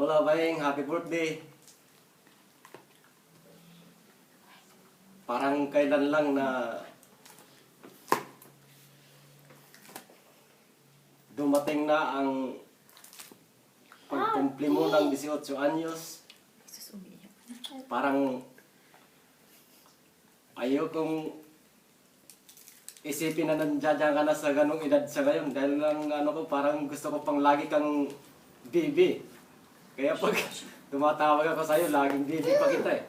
Lola Baying, happy birthday. Parang kailan lang na dumating na ang pagkumpli mo ng 18 anyos. Parang ayokong isipin na nandiyan ka na sa ganong edad sa ngayon. Dahil lang parang gusto ko pang lagi kang baby. Kaya pag tumatawag ako sa'yo, laging baby pa kita eh.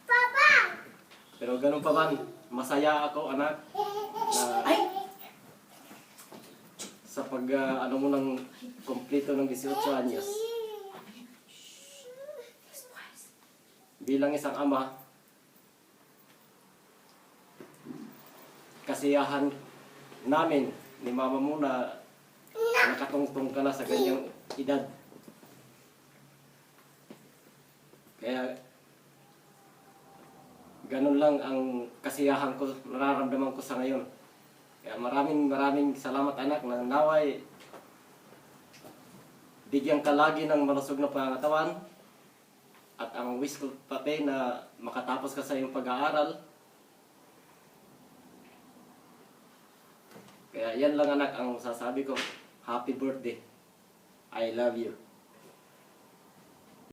Papa! Pero ganun pa man, masaya ako anak na sa pag mo ng kompleto ng 18 anyos. Bilang isang ama, kasiyahan namin ni mama mo na nakatungtong ka na sa ganyang edad. Kaya ganun lang ang kasiyahan ko, nararamdaman ko sa ngayon. Kaya maraming salamat anak na naway bigyan ka lagi ng malusog na pangatawan. At ang wish ko pati na makatapos ka sa iyong pag-aaral. Kaya yan lang anak ang sasabi ko. Happy birthday. I love you.